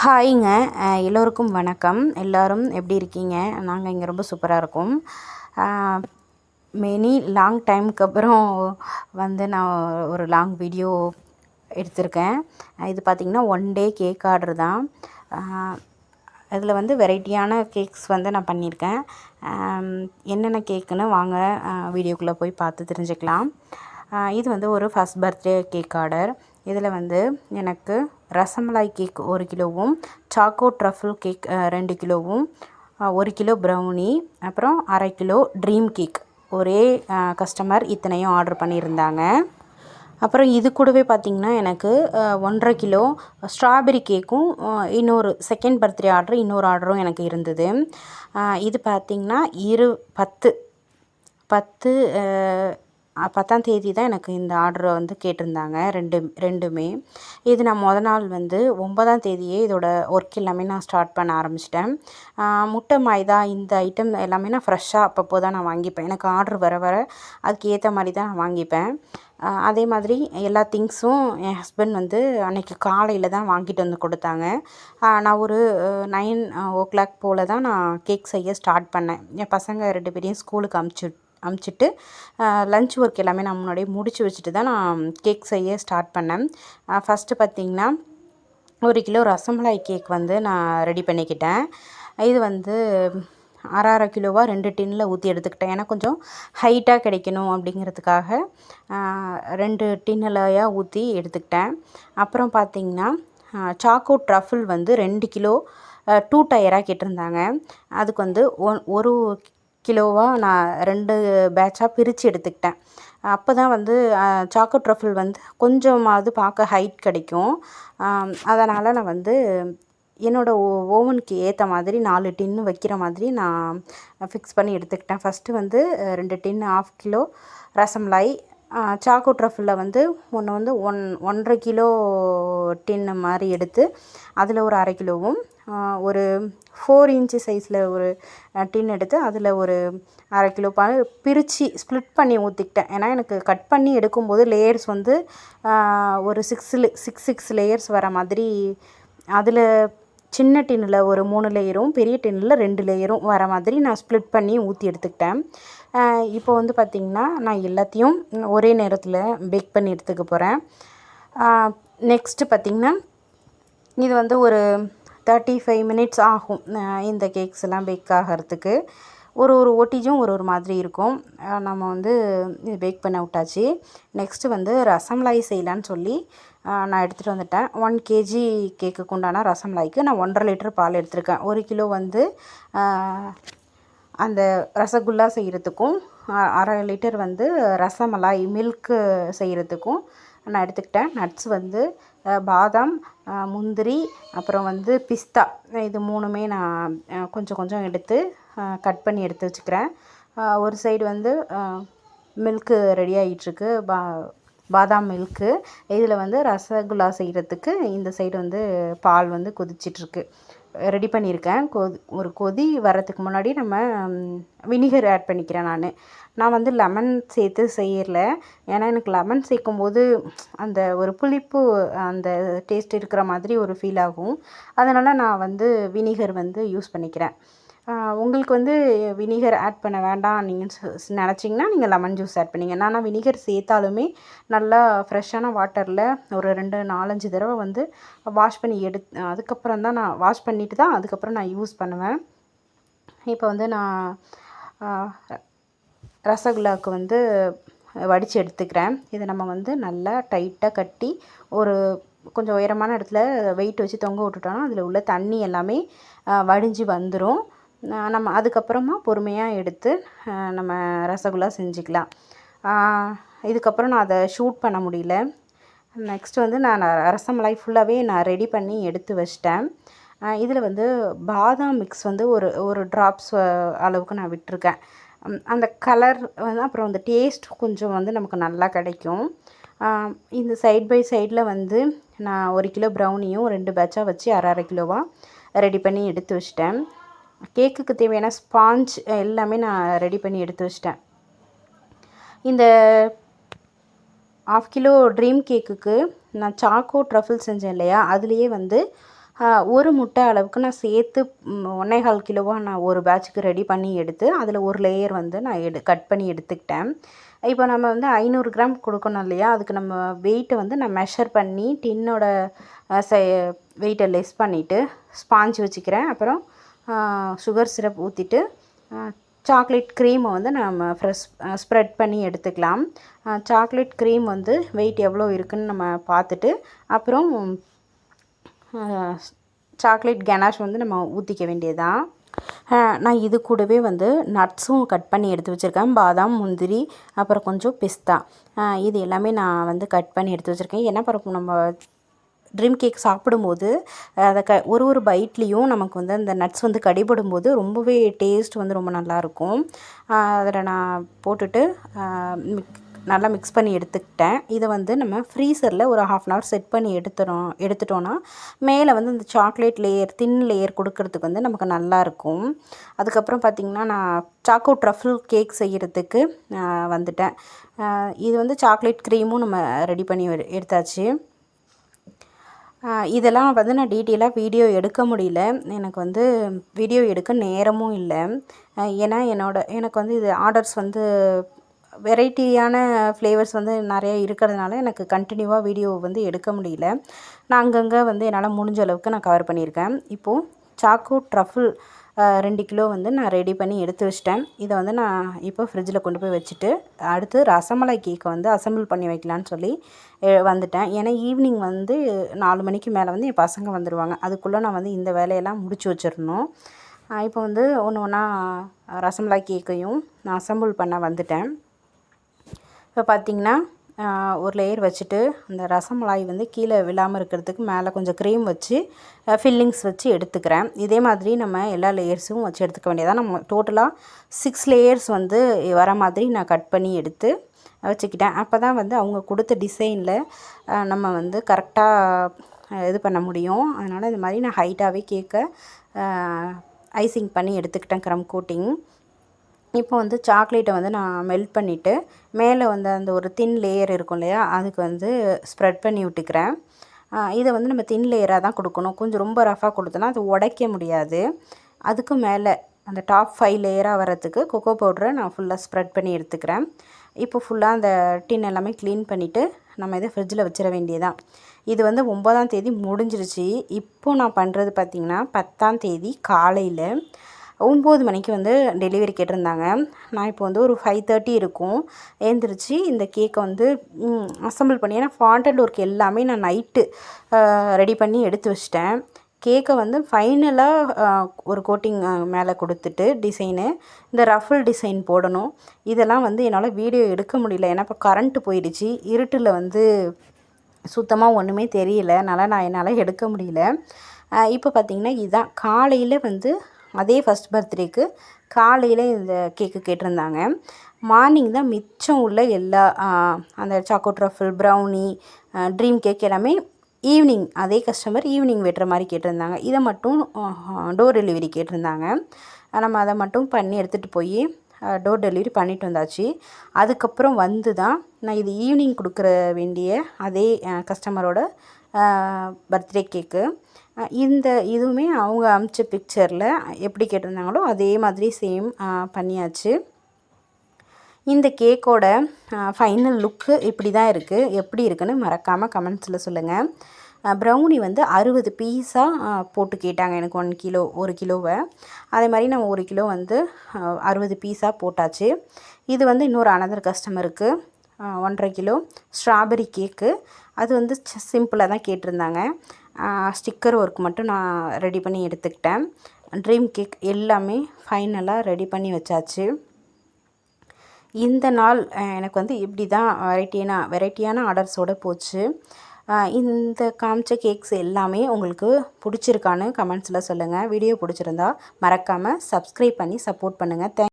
ஹாய்ங்க. எல்லோருக்கும் வணக்கம். எல்லோரும் எப்படி இருக்கீங்க? நாங்கள் இங்கே ரொம்ப சூப்பராக இருக்கோம். மெனி லாங் டைமுக்கு அப்புறம் நான் ஒரு லாங் வீடியோ எடுத்திருக்கேன். இது பார்த்திங்கன்னா 1 டே கேக் ஆர்டர் தான். அதில் வெரைட்டியான கேக்ஸ் நான் பண்ணியிருக்கேன். என்னென்ன கேக்குன்னு வாங்க வீடியோக்குள்ளே போய் பார்த்து தெரிஞ்சுக்கலாம். இது ஒரு ஃபஸ்ட் பர்த்டே கேக் ஆர்டர். இதில் எனக்கு ரசமலாய் கேக் 1 கிலோவும், சாக்கோ ட்ரஃபிள் கேக் 2 கிலோவும், 1 கிலோ ப்ரௌனி, அப்புறம் 1/2 கிலோ ட்ரீம் கேக். ஒரே கஸ்டமர் இத்தனையும் ஆர்டர் பண்ணியிருந்தாங்க. அப்புறம் இது கூடவே பார்த்திங்கன்னா எனக்கு 1/2 கிலோ ஸ்ட்ராபெரி கேக்கும் இன்னொரு செகண்ட் பர்த்டே ஆர்டர் இன்னொரு ஆர்டரும் எனக்கு இருந்தது. இது பார்த்திங்கன்னா 10ஆம் தேதி தான் எனக்கு இந்த ஆர்டரை கேட்டிருந்தாங்க. ரெண்டுமே. இது நான் நாள் 9ஆம் தேதியே இதோட ஒர்க் எல்லாமே நான் ஸ்டார்ட் பண்ண ஆரம்பிச்சிட்டேன். முட்டை, மைதா இந்த ஐட்டம் எல்லாமே நான் ஃப்ரெஷ்ஷாக அப்பப்போ தான் நான் வாங்கிப்பேன். எனக்கு ஆர்டர் வர வர அதுக்கு ஏற்ற மாதிரி தான் நான் வாங்கிப்பேன். அதே மாதிரி எல்லா திங்ஸும் என் ஹஸ்பண்ட் அன்றைக்கி காலையில் தான் வாங்கிட்டு வந்து கொடுத்தாங்க. நான் ஒரு 9 o'clock போல் தான் நான் கேக் செய்ய ஸ்டார்ட் பண்ணேன். என் பசங்க 2 பேரையும் ஸ்கூலுக்கு அமுச்சிட்டு லன்ச் ஒர்க் எல்லாமே நான் முன்னாடியே முடித்து வச்சுட்டு தான் நான் கேக் செய்ய ஸ்டார்ட் பண்ணேன். ஃபஸ்ட்டு பார்த்திங்கன்னா 1 கிலோ ரசமலாய் கேக் நான் ரெடி பண்ணிக்கிட்டேன். இது 1/2 கிலோவாக 2 டின்னில் ஊற்றி எடுத்துக்கிட்டேன். ஏன்னா கொஞ்சம் ஹைட்டாக கிடைக்கணும் அப்படிங்கிறதுக்காக 2 டின்னிலையா ஊற்றி எடுத்துக்கிட்டேன். அப்புறம் பார்த்திங்கன்னா சாக்கோ ட்ரஃபிள் 2 கிலோ 2 டயராக கேட்டிருந்தாங்க. அதுக்கு ஒரு கிலோவாக நான் 2 பேட்சாக பிரித்து எடுத்துக்கிட்டேன். அப்போ தான் சாக்கோ ட்ரஃபிள் கொஞ்சமாவது பார்க்க ஹைட் கிடைக்கும். அதனால் நான் என்னோடய ஓவனுக்கு ஏற்ற மாதிரி 4 டின்னு வைக்கிற மாதிரி நான் ஃபிக்ஸ் பண்ணி எடுத்துக்கிட்டேன். ஃபஸ்ட்டு 2 டின்னு 1/2 கிலோ ரசமலாய், சாக்கோ ட்ரஃபிளில் ஒன்று 1.5 கிலோ டின்னு மாதிரி எடுத்து அதில் ஒரு 1/2 கிலோவும், ஒரு 4 இன்ச்சு சைஸில் ஒரு டின் எடுத்து அதில் ஒரு 1/2 கிலோ பிரித்து ஸ்ப்ளிட் பண்ணி ஊற்றிக்கிட்டேன். ஏன்னா எனக்கு கட் பண்ணி எடுக்கும்போது லேயர்ஸ் ஒரு 6 லேயர்ஸ் வர மாதிரி, அதில் சின்ன டின்னில் ஒரு 3 லேயரும் பெரிய டின்னில் 2 லேயரும் வர மாதிரி நான் ஸ்ப்ளிட் பண்ணி ஊற்றி எடுத்துக்கிட்டேன். இப்போ பார்த்திங்கன்னா நான் எல்லாத்தையும் ஒரே நேரத்தில் பேக் பண்ணி எடுத்துக்க போகிறேன். நெக்ஸ்ட்டு பார்த்திங்கன்னா இது ஒரு 35 மினிட்ஸ் ஆகும் இந்த கேக்ஸ் எல்லாம் பேக் ஆகிறதுக்கு. ஒரு ஓட்டிஜும் ஒரு மாதிரி இருக்கும். நம்ம இது பேக் பண்ண விட்டாச்சு. நெக்ஸ்ட்டு ரசமலாய் செய்யலான்னு சொல்லி நான் எடுத்துகிட்டு வந்துட்டேன். 1 கேஜி கேக்குக்கு உண்டான ரசமலாய்க்கு நான் 1.5 லிட்டர் பால் எடுத்திருக்கேன். 1 கிலோ அந்த ரசகுல்லா செய்கிறதுக்கும் 1/2 லிட்டர் ரசமலாய் மில்க்கு செய்கிறதுக்கும் நான் எடுத்துக்கிட்டேன். நட்ஸ் பாதாம், முந்திரி, அப்புறம் பிஸ்தா, இது 3மே நான் கொஞ்சம் கொஞ்சம் எடுத்து கட் பண்ணி எடுத்து வச்சுக்கிறேன். ஒரு சைடு மில்க்கு ரெடி ஆகிட்டுருக்கு, பாதாம் மில்க்கு. இதில் ரசகுல்லா செய்கிறதுக்கு இந்த சைடு பால் கொதிச்சிட்ருக்கு. ரெடி பண்ணியிருக்கேன். ஒரு கொதி வரத்துக்கு முன்னாடி நம்ம வினிகர் ஆட் பண்ணிக்கிறேன். நான் லெமன் சேர்த்து செய்யலை. ஏன்னா எனக்கு லெமன் சேர்க்கும்போது அந்த ஒரு புளிப்பு அந்த டேஸ்ட் இருக்கிற மாதிரி ஒரு ஃபீல் ஆகும். அதனால் நான் வினிகர் யூஸ் பண்ணிக்கிறேன். உங்களுக்கு வினிகர் ஆட் பண்ண வேண்டாம் நீங்கள் நினச்சிங்கன்னா நீங்கள் லெமன் ஜூஸ் ஆட் பண்ணிங்க. நான் வினிகர் சேர்த்தாலுமே நல்லா ஃப்ரெஷ்ஷான வாட்டரில் ஒரு 2-4-5 தடவை வாஷ் பண்ணி அதுக்கப்புறம் தான் நான் வாஷ் பண்ணிவிட்டு தான் அதுக்கப்புறம் நான் யூஸ் பண்ணுவேன். இப்போ நான் ரசகுல்லாவுக்கு வடித்து எடுத்துக்கிறேன். இதை நம்ம நல்லா டைட்டாக கட்டி ஒரு கொஞ்சம் உயரமான இடத்துல வெயிட் வச்சு தொங்க விட்டுட்டோன்னா அதில் உள்ள தண்ணி எல்லாமே வடிஞ்சு வந்துடும். நம்ம அதுக்கப்புறமா பொறுமையாக எடுத்து நம்ம ரசகுல்லா செஞ்சுக்கலாம். இதுக்கப்புறம் நான் அதை ஷூட் பண்ண முடியல. நெக்ஸ்ட்டு நான் ரசமலாய் ஃபுல்லாகவே நான் ரெடி பண்ணி எடுத்து வச்சிட்டேன். இதில் பாதாம் மிக்ஸ் ஒரு ட்ராப்ஸ் அளவுக்கு நான் விட்டுருக்கேன். அந்த கலர் அப்புறம் அந்த டேஸ்ட் கொஞ்சம் நமக்கு நல்லா கிடைக்கும். இந்த சைட் பை சைடில் நான் 1 கிலோ ப்ரௌனியும் 2 பேட்சாக வச்சு 1/2 கிலோவாக ரெடி பண்ணி எடுத்து வச்சிட்டேன். கேக்குக்கு தேவையான ஸ்பாஞ்ச் எல்லாமே நான் ரெடி பண்ணி எடுத்து வச்சிட்டேன். இந்த 1/2 கிலோ ட்ரீம் கேக்குக்கு நான் சாக்கோ ட்ரஃபிள் செஞ்சேன் இல்லையா, அதுலேயே ஒரு முட்டை அளவுக்கு நான் சேர்த்து 1 1/4 கிலோவா நான் ஒரு பேட்சுக்கு ரெடி பண்ணி எடுத்து அதில் ஒரு லேயர் வந்து நான் கட் பண்ணி எடுத்துக்கிட்டேன். இப்போ நம்ம வந்து 500 கிராம் கொடுக்கணும் இல்லையா, அதுக்கு நம்ம வெயிட்டை வந்து நான் மெஷர் பண்ணி டின்னோட வெயிட்டை லெஸ் பண்ணிவிட்டு ஸ்பாஞ்ச் வச்சுக்கிறேன். அப்புறம் சுகர் சிரப் ஊற்றிட்டு சாக்லேட் க்ரீமை வந்து நம்ம ஸ்ப்ரெட் பண்ணி எடுத்துக்கலாம். சாக்லேட் க்ரீம் வந்து வெயிட் எவ்வளோ இருக்குதுன்னு நம்ம பார்த்துட்டு அப்புறம் சாக்லேட் கனாஷ் வந்து நம்ம ஊற்றிக்க வேண்டியதான். நான் இது கூடவே வந்து நட்ஸும் கட் பண்ணி எடுத்து வச்சுருக்கேன். பாதாம், முந்திரி, அப்புறம் கொஞ்சம் பிஸ்தா, இது எல்லாமே நான் வந்து கட் பண்ணி எடுத்து வச்சுருக்கேன். ஏன்னா அப்புறம் நம்ம ட்ரீம் கேக் சாப்பிடும்போது அதை ஒரு பைட்லேயும் நமக்கு வந்து அந்த நட்ஸ் வந்து கடிபடும்போது ரொம்பவே டேஸ்ட் வந்து ரொம்ப நல்லாயிருக்கும். அதில் நான் போட்டுட்டு நல்லா மிக்ஸ் பண்ணி எடுத்துக்கிட்டேன். இதை வந்து நம்ம ஃப்ரீசரில் ஒரு 1/2 அன் ஹவர் செட் பண்ணி எடுத்துட்டோன்னா மேலே வந்து இந்த சாக்லேட் லேயர் தின் லேயர் கொடுக்கறதுக்கு வந்து நமக்கு நல்லாயிருக்கும். அதுக்கப்புறம் பார்த்திங்கன்னா நான் சாக்கோ ட்ரஃபிள் கேக் செய்கிறதுக்கு வந்துட்டேன். இது வந்து சாக்லேட் க்ரீமும் நம்ம ரெடி பண்ணி எடுத்தாச்சு. இதெல்லாம் வந்து நான் டீட்டெயிலாக வீடியோ எடுக்க முடியல. எனக்கு வந்து வீடியோ எடுக்க நேரமும் இல்லை. ஏன்னா எனக்கு வந்து இது ஆர்டர்ஸ் வந்து வெரைட்டியான ஃப்ளேவர்ஸ் வந்து நிறைய இருக்கிறதுனால எனக்கு கண்டினியூவாக வீடியோ வந்து எடுக்க முடியல. நான் அங்கங்கே வந்து என்னால் முடிஞ்ச அளவுக்கு நான் கவர் பண்ணியிருக்கேன். இப்போது சாக்கோ ட்ரஃபிள் 2 கிலோ வந்து நான் ரெடி பண்ணி எடுத்து வச்சிட்டேன். இதை வந்து நான் இப்போ ஃப்ரிட்ஜில் கொண்டு போய் வச்சுட்டு அடுத்து ரசமலாய் கேக்கை வந்து அசம்பிள் பண்ணி வைக்கலான்னு சொல்லி வந்துட்டேன். ஏன்னா ஈவினிங் வந்து 4 மணிக்கு மேலே வந்து என் பசங்க வந்துடுவாங்க. அதுக்குள்ளே நான் வந்து இந்த வேலையெல்லாம் முடிச்சு வச்சிடணும். இப்போ வந்து ஒன்று ஒன்றா ரசமலாய் கேக்கையும் நான் அசம்பிள் பண்ண வந்துட்டேன். இப்போ பார்த்திங்கன்னா ஒரு லேயர் வச்சுட்டு அந்த ரசமலாய் வந்து கீழே விழாமல் இருக்கிறதுக்கு மேலே கொஞ்சம் க்ரீம் வச்சு ஃபில்லிங்ஸ் வச்சு எடுத்துக்கிறேன். இதே மாதிரி நம்ம எல்லா லேயர்ஸும் வச்சு எடுத்துக்க வேண்டியதான். நம்ம டோட்டலாக 6 லேயர்ஸ் வந்து வர மாதிரி நான் கட் பண்ணி எடுத்து வச்சுக்கிட்டேன். அப்போ தான் வந்து அவங்க கொடுத்த டிசைனில் நம்ம வந்து கரெக்டாக இது பண்ண முடியும். அதனால் இந்த மாதிரி நான் ஹைட்டாகவே கேக்கை ஐசிங் பண்ணி எடுத்துக்கிட்டேன், க்ரம் கோட்டிங். இப்போ வந்து சாக்லேட்டை வந்து நான் மெல்ட் பண்ணிவிட்டு மேலே வந்து அந்த ஒரு தின் லேயர் இருக்கும் இல்லையா, அதுக்கு வந்து ஸ்ப்ரெட் பண்ணி விட்டுக்கிறேன். இதை வந்து நம்ம தின் லேயராக தான் கொடுக்கணும். கொஞ்சம் ரொம்ப ரஃபாக கொடுத்தோன்னா அது உடைக்க முடியாது. அதுக்கு மேலே அந்த டாப் 5 லேயராக வரத்துக்கு கொக்கோ பவுடரை நான் ஃபுல்லாக ஸ்ப்ரெட் பண்ணி எடுத்துக்கிறேன். இப்போ ஃபுல்லாக அந்த டின் எல்லாமே க்ளீன் பண்ணிவிட்டு நம்ம இதை ஃப்ரிட்ஜில் வச்சிட வேண்டியதான். இது வந்து 9ஆம் தேதி முடிஞ்சிருச்சு. இப்போது நான் பண்ணுறது பார்த்திங்கன்னா 10ஆம் தேதி காலையில் 9 மணிக்கு வந்து டெலிவரி கேட்டிருந்தாங்க. நான் இப்போ வந்து ஒரு 5:30 இருக்கும் எழுந்திரிச்சு இந்த கேக்கை வந்து அசம்பிள் பண்ணி, ஏன்னா ஃபாண்டன்ட் ஒர்க் எல்லாமே நான் நைட்டு ரெடி பண்ணி எடுத்து வச்சிட்டேன். கேக்கை வந்து ஃபைனலாக ஒரு கோட்டிங் மேலே கொடுத்துட்டு டிசைனு இந்த ரஃபிள் டிசைன் போடணும். இதெல்லாம் வந்து என்னால் வீடியோ எடுக்க முடியல. ஏன்னா இப்போ கரண்ட்டு போயிடுச்சு. இருட்டில் வந்து சுத்தமாக ஒன்றுமே தெரியல. அதனால் என்னால் எடுக்க முடியல. இப்போ பார்த்திங்கன்னா இதுதான் காலையில் வந்து அதே ஃபஸ்ட் பர்த்டேக்கு காலையில் இந்த கேக்கு கேட்டிருந்தாங்க. மார்னிங் தான் மிச்சம் உள்ள எல்லா அந்த choco truffle, brownie, dream cake எல்லாமே ஈவினிங் அதே கஸ்டமர் ஈவினிங் வெட்டுற மாதிரி கேட்டிருந்தாங்க. இதை மட்டும் டோர் டெலிவரி கேட்டிருந்தாங்க. நம்ம அதை மட்டும் பண்ணி எடுத்துகிட்டு போய் டோர் டெலிவரி பண்ணிட்டு வந்தாச்சு. அதுக்கப்புறம் வந்து தான் நான் இது ஈவினிங் கொடுக்குற வேண்டிய அதே கஸ்டமரோட பர்த்டே கேக்கு. இதுவுமே அவங்க அனுப்பிச்ச பிக்சரில் எப்படி கேட்டிருந்தாங்களோ அதே மாதிரி சேம் பண்ணியாச்சு. இந்த கேக்கோட ஃபைனல் லுக்கு இப்படி தான் இருக்குது. எப்படி இருக்குன்னு மறக்காமல் கமெண்ட்ஸில் சொல்லுங்கள். ப்ரௌனி வந்து 60 பீஸாக போட்டு கேட்டாங்க எனக்கு 1 கிலோவை. அதே மாதிரி நம்ம 1 கிலோ வந்து 60 பீஸாக போட்டாச்சு. இது வந்து இன்னொரு அனதர் கஸ்டமருக்கு 1.5 கிலோ ஸ்ட்ராபெரி கேக்கு. அது வந்து சிம்பிளாக தான் கேட்டிருந்தாங்க. ஸ்டிக்கர் ஒர்க் மட்டும் நான் ரெடி பண்ணி எடுத்துக்கிட்டேன். ட்ரீம் கேக் எல்லாமே ஃபைனலாக ரெடி பண்ணி வச்சாச்சு. இந்த நாள் எனக்கு வந்து இப்படி தான் வெரைட்டியான ஆர்டர்ஸோடு போச்சு. இந்த காமிச்ச கேக்ஸ் எல்லாமே உங்களுக்கு பிடிச்சிருக்கான்னு கமெண்ட்ஸில் சொல்லுங்கள். வீடியோ பிடிச்சிருந்தா மறக்காமல் சப்ஸ்கிரைப் பண்ணி சப்போர்ட் பண்ணுங்கள்.